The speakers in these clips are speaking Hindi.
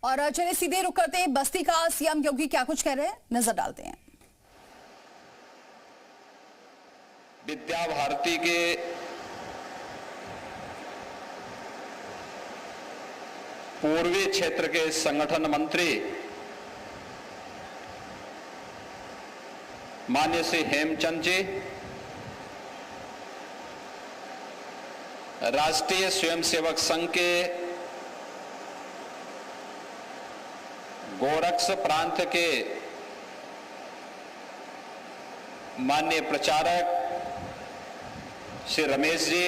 और चलिए सीधे रुक करते हैं बस्ती का सीएम योगी क्या कुछ कह रहे हैं, नजर डालते हैं। विद्या भारती के पूर्वी क्षेत्र के संगठन मंत्री माननीय श्री हेमचंद जी, राष्ट्रीय स्वयंसेवक संघ के गोरक्ष प्रांत के माननीय प्रचारक श्री रमेश जी,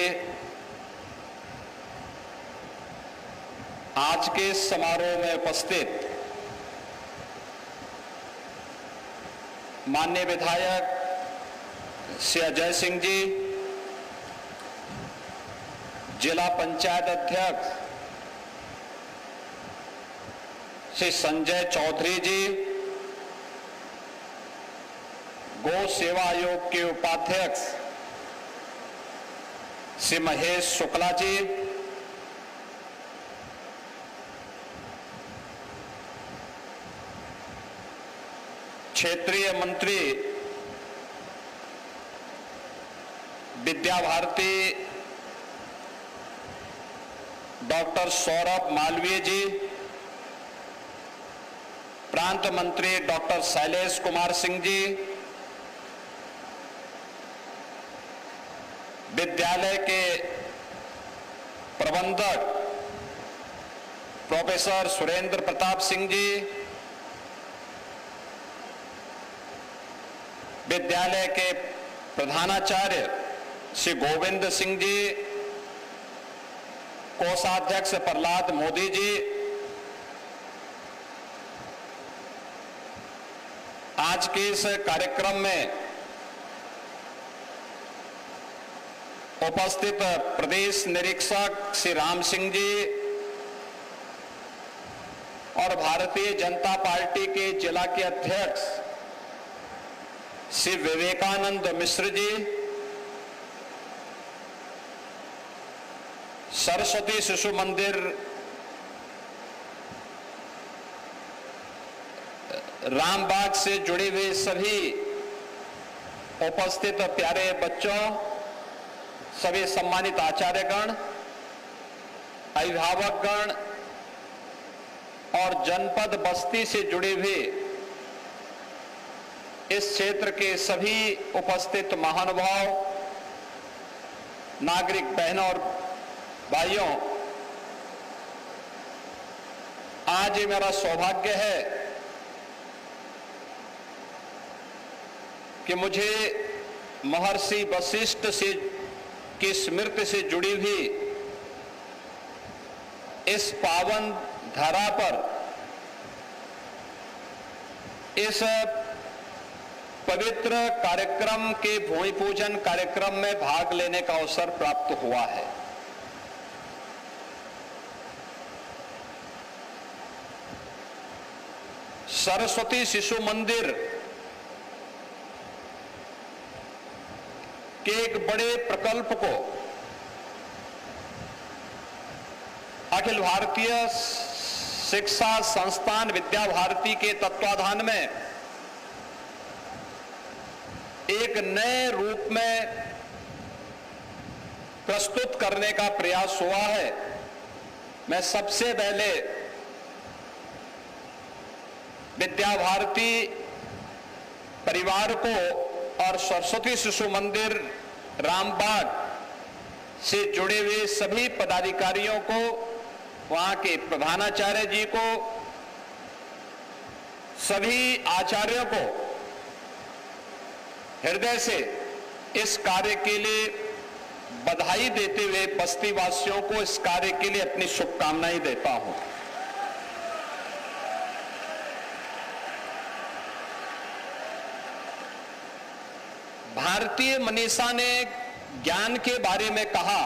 आज के समारोह में उपस्थित माननीय विधायक श्री अजय सिंह जी, जिला पंचायत अध्यक्ष श्री संजय चौधरी जी, गौ सेवा आयोग के उपाध्यक्ष श्री महेश शुक्ला जी, क्षेत्रीय मंत्री विद्या भारती डॉक्टर सौरभ मालवीय जी, प्रांत मंत्री डॉक्टर शैलेश कुमार सिंह जी, विद्यालय के प्रबंधक प्रोफेसर सुरेंद्र प्रताप सिंह जी, विद्यालय के प्रधानाचार्य श्री गोविंद सिंह जी, कोषाध्यक्ष प्रहलाद मोदी जी, आज के इस कार्यक्रम में उपस्थित प्रदेश निरीक्षक श्री राम सिंह जी और भारतीय जनता पार्टी के जिला के अध्यक्ष श्री विवेकानंद मिश्र जी, सरस्वती शिशु मंदिर रामबाग से जुड़े हुए सभी उपस्थित प्यारे बच्चों, सभी सम्मानित आचार्यगण, अभिभावकगण और जनपद बस्ती से जुड़े हुए इस क्षेत्र के सभी उपस्थित महानुभाव, नागरिक बहनों और भाइयों, आज ये मेरा सौभाग्य है कि मुझे महर्षि वशिष्ठ से की स्मृति से जुड़ी हुई इस पावन धरा पर इस पवित्र कार्यक्रम के भूमि पूजन कार्यक्रम में भाग लेने का अवसर प्राप्त हुआ है। सरस्वती शिशु मंदिर के एक बड़े प्रकल्प को अखिल भारतीय शिक्षा संस्थान विद्या भारती के तत्वाधान में एक नए रूप में प्रस्तुत करने का प्रयास हुआ है। मैं सबसे पहले विद्या भारती परिवार को और सरस्वती शिशु मंदिर रामबाग से जुड़े हुए सभी पदाधिकारियों को, वहां के प्रधानाचार्य जी को, सभी आचार्यों को हृदय से इस कार्य के लिए बधाई देते हुए बस्ती वासियों को इस कार्य के लिए अपनी शुभकामनाएं देता हूं। भारतीय मनीषा ने ज्ञान के बारे में कहा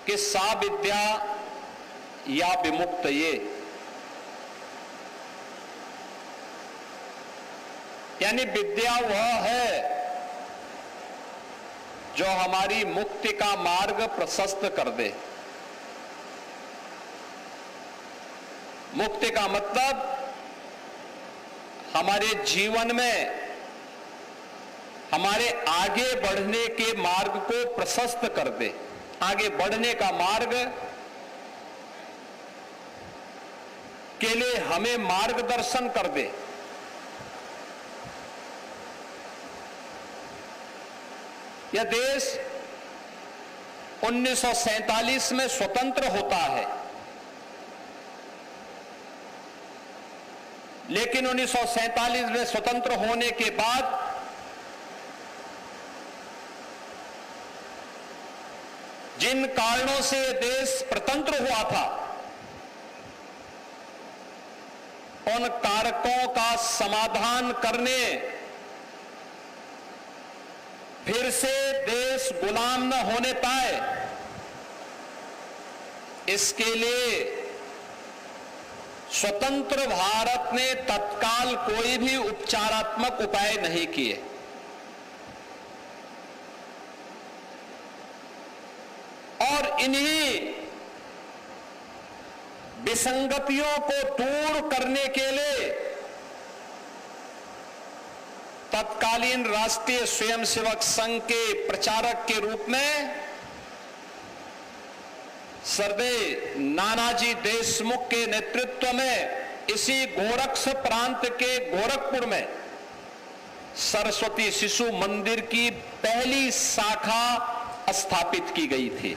कि सा विद्या या विमुक्त ये, यानी विद्या वह है जो हमारी मुक्ति का मार्ग प्रशस्त कर दे। मुक्ति का मतलब हमारे जीवन में हमारे आगे बढ़ने के मार्ग को प्रशस्त कर दे, आगे बढ़ने का मार्ग के लिए हमें मार्गदर्शन कर दे। यह देश 1947 में स्वतंत्र होता है, लेकिन 1947 में स्वतंत्र होने के बाद जिन कारणों से यह देश स्वतंत्र हुआ था, उन कारकों का समाधान करने, फिर से देश गुलाम न होने पाए, इसके लिए स्वतंत्र भारत ने तत्काल कोई भी उपचारात्मक उपाय नहीं किए। और इन्हीं विसंगतियों को दूर करने के लिए तत्कालीन राष्ट्रीय स्वयंसेवक संघ के प्रचारक के रूप में सरदेव नानाजी देशमुख के नेतृत्व में इसी गोरक्ष प्रांत के गोरखपुर में सरस्वती शिशु मंदिर की पहली शाखा स्थापित की गई थी।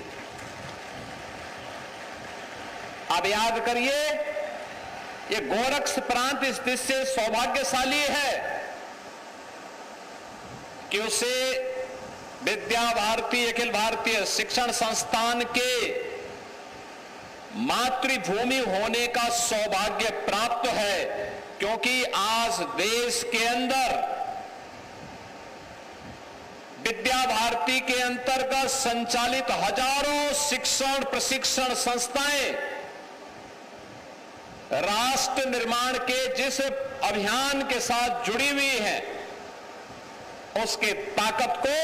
आप याद करिए, ये गोरक्ष प्रांत इस दृष्टि से सौभाग्यशाली है कि उसे विद्या भारती अखिल भारतीय शिक्षण संस्थान के मातृभूमि होने का सौभाग्य प्राप्त है, क्योंकि आज देश के अंदर विद्या भारती के अंतर्गत संचालित हजारों शिक्षण प्रशिक्षण संस्थाएं राष्ट्र निर्माण के जिस अभियान के साथ जुड़ी हुई हैं, उसके ताकत को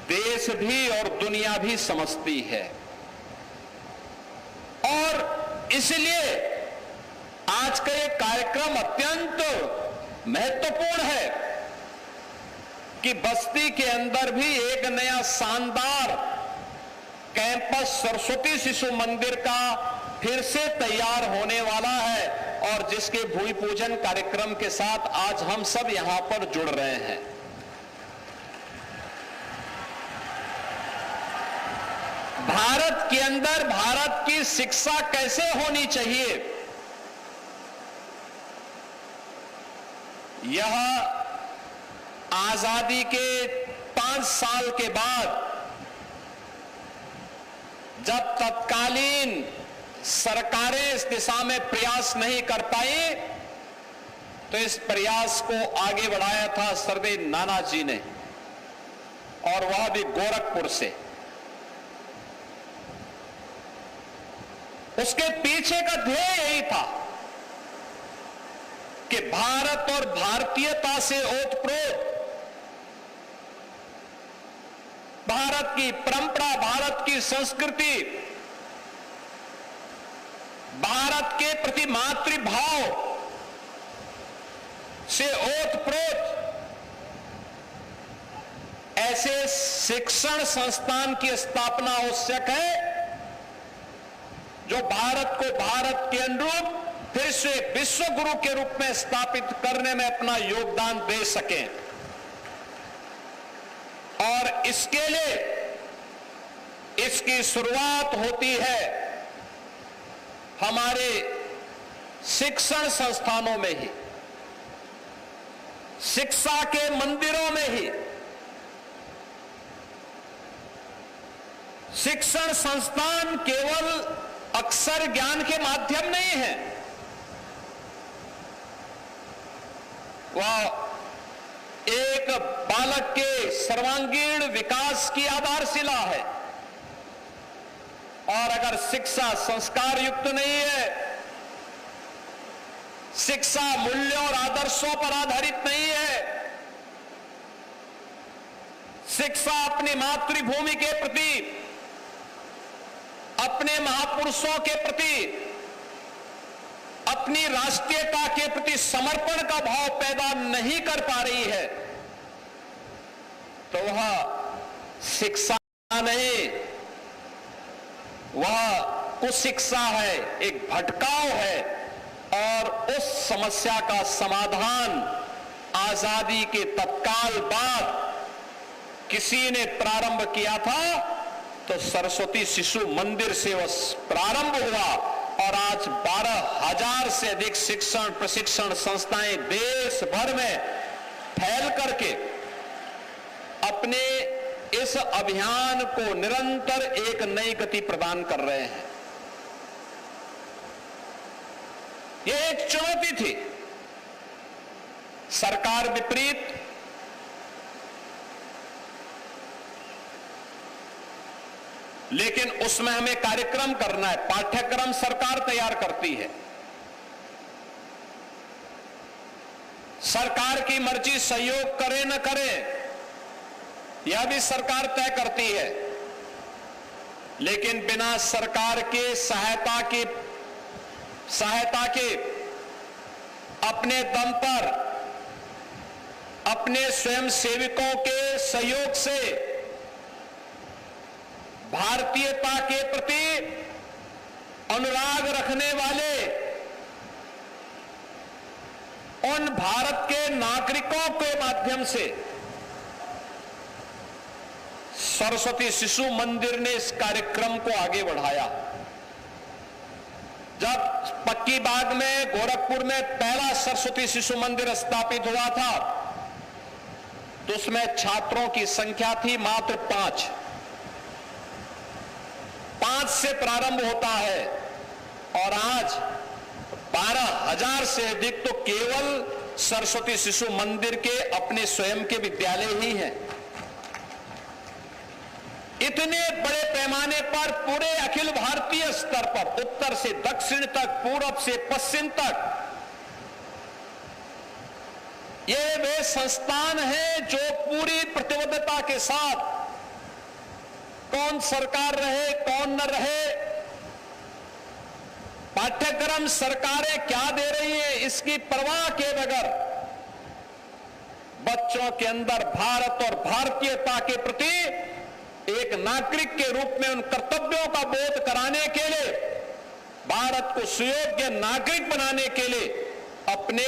देश भी और दुनिया भी समझती है। और इसलिए आज का ये कार्यक्रम अत्यंत महत्वपूर्ण है कि बस्ती के अंदर भी एक नया शानदार कैंपस सरस्वती शिशु मंदिर का फिर से तैयार होने वाला है, और जिसके भूमि पूजन कार्यक्रम के साथ आज हम सब यहां पर जुड़ रहे हैं। भारत के अंदर भारत की शिक्षा कैसे होनी चाहिए, यह आजादी के 5 साल के बाद जब तत्कालीन सरकारें इस दिशा में प्रयास नहीं कर पाई, तो इस प्रयास को आगे बढ़ाया था सरदेव नानाजी ने, और वह भी गोरखपुर से। उसके पीछे का ध्येय यही था कि भारत और भारतीयता से ओतप्रोत भारत की परंपरा, भारत की संस्कृति, भारत के प्रति मातृभाव से ओतप्रोत ऐसे शिक्षण संस्थान की स्थापना आवश्यक है जो भारत को भारत के अनुरूप फिर से विश्व गुरु के रूप में स्थापित करने में अपना योगदान दे सकें। और इसके लिए इसकी शुरुआत होती है हमारे शिक्षण संस्थानों में ही, शिक्षा के मंदिरों में ही। शिक्षण संस्थान केवल अक्षर ज्ञान के माध्यम नहीं है, वह एक बालक के सर्वांगीण विकास की आधारशिला है। और अगर शिक्षा संस्कार युक्त नहीं है, शिक्षा मूल्यों और आदर्शों पर आधारित नहीं है, शिक्षा अपनी मातृभूमि के प्रति, अपने महापुरुषों के प्रति अपनी राष्ट्रीयता के प्रति समर्पण का भाव पैदा नहीं कर पा रही है, तो वह शिक्षा नहीं, वह कुशिक्षा है, एक भटकाव है। और उस समस्या का समाधान आजादी के तत्काल बाद किसी ने प्रारंभ किया था, तो सरस्वती शिशु मंदिर से वह प्रारंभ हुआ। और आज 12,000 से अधिक शिक्षण प्रशिक्षण संस्थाएं देश भर में फैल करके अपने इस अभियान को निरंतर एक नई गति प्रदान कर रहे हैं। यह एक चुनौती थी, सरकार विपरीत, लेकिन उसमें हमें कार्यक्रम करना है। पाठ्यक्रम सरकार तैयार करती है, सरकार की मर्जी सहयोग करे न करे यह भी सरकार तय करती है, लेकिन बिना सरकार के सहायता के अपने दम पर अपने स्वयं सेवकों के सहयोग से भारतीयता के प्रति अनुराग रखने वाले उन भारत के नागरिकों के माध्यम से सरस्वती शिशु मंदिर ने इस कार्यक्रम को आगे बढ़ाया। जब पक्की बाग में गोरखपुर में पहला सरस्वती शिशु मंदिर स्थापित हुआ था, तो उसमें छात्रों की संख्या थी मात्र 5 से प्रारंभ होता है, और आज 12,000 से अधिक तो केवल सरस्वती शिशु मंदिर के अपने स्वयं के विद्यालय ही हैं। इतने बड़े पैमाने पर पूरे अखिल भारतीय स्तर पर, उत्तर से दक्षिण तक, पूरब से पश्चिम तक, ये वे संस्थान हैं जो पूरी प्रतिबद्धता के साथ, कौन सरकार रहे कौन न रहे, पाठ्यक्रम सरकारें क्या दे रही है इसकी परवाह किए बगैर बच्चों के अंदर भारत और भारतीयता के प्रति एक नागरिक के रूप में उन कर्तव्यों का बोध कराने के लिए, भारत को सुयोग्य नागरिक बनाने के लिए अपने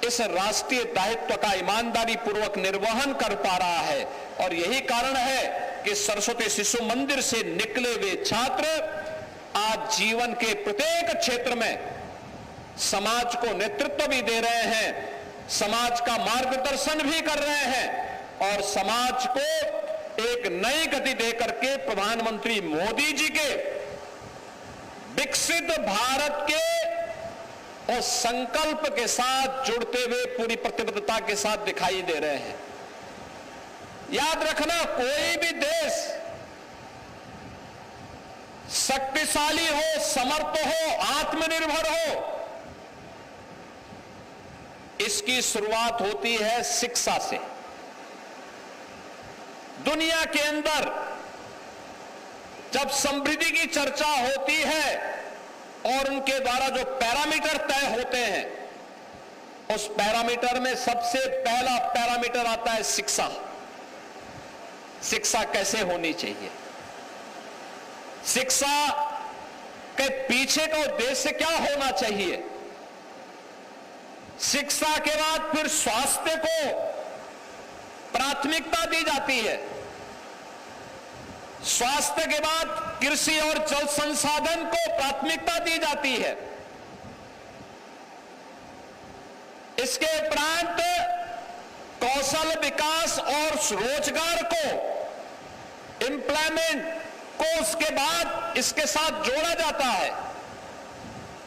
इस राष्ट्रीय दायित्व का ईमानदारी पूर्वक निर्वहन कर पा रहा है। और यही कारण है कि सरस्वती शिशु मंदिर से निकले हुए छात्र आज जीवन के प्रत्येक क्षेत्र में समाज को नेतृत्व भी दे रहे हैं, समाज का मार्गदर्शन भी कर रहे हैं, और समाज को एक नई गति देकर के प्रधानमंत्री मोदी जी के विकसित भारत के उस संकल्प के साथ जुड़ते हुए पूरी प्रतिबद्धता के साथ दिखाई दे रहे हैं। याद रखना, कोई भी देश शक्तिशाली हो, समर्थ हो, आत्मनिर्भर हो, इसकी शुरुआत होती है शिक्षा से। दुनिया के अंदर जब समृद्धि की चर्चा होती है और उनके द्वारा जो पैरामीटर तय होते हैं, उस पैरामीटर में सबसे पहला पैरामीटर आता है शिक्षा। शिक्षा कैसे होनी चाहिए, शिक्षा के पीछे का उद्देश्य क्या होना चाहिए। शिक्षा के बाद फिर स्वास्थ्य को प्राथमिकता दी जाती है, स्वास्थ्य के बाद कृषि और जल संसाधन को प्राथमिकता दी जाती है, इसके उपरांत कौशल विकास और रोजगार को, एम्प्लॉयमेंट को उसके बाद इसके साथ जोड़ा जाता है,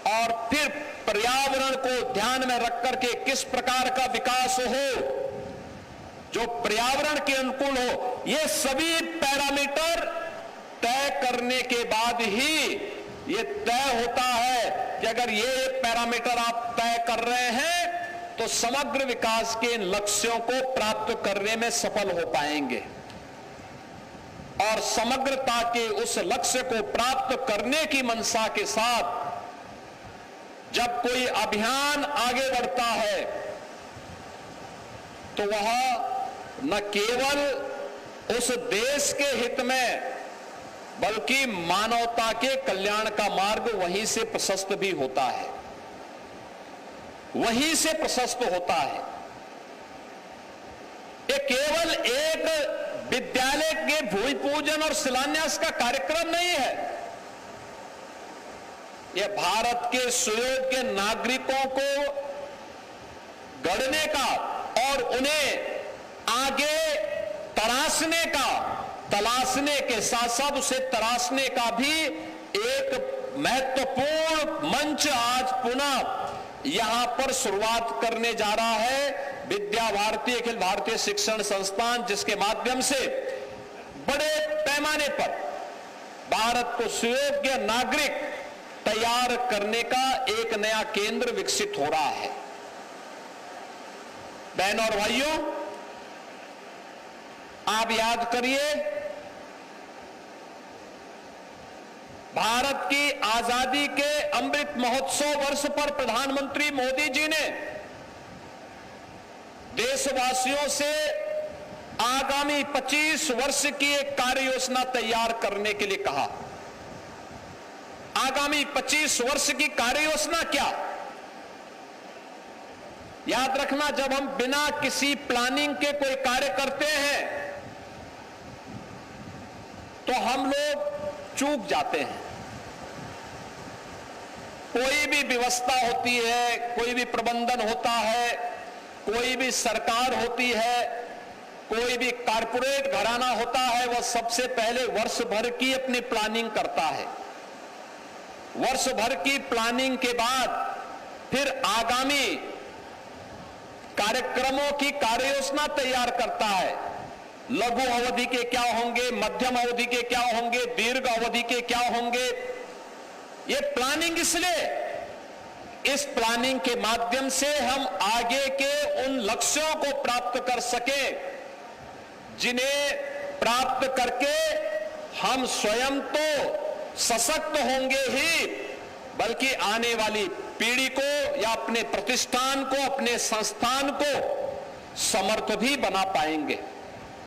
और फिर पर्यावरण को ध्यान में रख करके किस प्रकार का विकास हो जो पर्यावरण के अनुकूल हो। ये सभी पैरामीटर तय करने के बाद ही ये तय होता है कि अगर ये पैरामीटर आप तय कर रहे हैं तो समग्र विकास के इन लक्ष्यों को प्राप्त करने में सफल हो पाएंगे। और समग्रता के उस लक्ष्य को प्राप्त करने की मंशा के साथ जब कोई अभियान आगे बढ़ता है तो वह न केवल उस देश के हित में बल्कि मानवता के कल्याण का मार्ग वहीं से प्रशस्त भी होता है, वहीं से प्रशस्त होता है। ये केवल एक विद्यालय के भूमि पूजन और शिलान्यास का कार्यक्रम नहीं है, यह भारत के सुयोग्य नागरिकों को गढ़ने का और उन्हें आगे तलाशने के साथ साथ उसे तराशने का भी एक महत्वपूर्ण मंच आज पुनः यहां पर शुरुआत करने जा रहा है विद्या भारती अखिल भारतीय शिक्षण संस्थान, जिसके माध्यम से बड़े पैमाने पर भारत को सुयोग्य नागरिक तैयार करने का एक नया केंद्र विकसित हो रहा है। बहनों और भाइयों, आप याद करिए, भारत की आजादी के अमृत महोत्सव वर्ष पर प्रधानमंत्री मोदी जी ने देशवासियों से आगामी 25 वर्ष की एक कार्य योजना तैयार करने के लिए कहा। आगामी 25 वर्ष की कार्य योजना क्या? याद रखना, जब हम बिना किसी प्लानिंग के कोई कार्य करते हैं तो हम लोग चूक जाते हैं। कोई भी व्यवस्था होती है, कोई भी प्रबंधन होता है, कोई भी सरकार होती है, कोई भी कारपोरेट घराना होता है, वह सबसे पहले वर्ष भर की अपनी प्लानिंग करता है। वर्ष भर की प्लानिंग के बाद फिर आगामी कार्यक्रमों की कार्य योजना तैयार करता है। लघु अवधि के क्या होंगे, मध्यम अवधि के क्या होंगे, दीर्घ अवधि के क्या होंगे। ये प्लानिंग इसलिए, इस प्लानिंग के माध्यम से हम आगे के उन लक्ष्यों को प्राप्त कर सके जिन्हें प्राप्त करके हम स्वयं तो सशक्त होंगे ही, बल्कि आने वाली पीढ़ी को या अपने प्रतिष्ठान को, अपने संस्थान को समर्थ भी बना पाएंगे।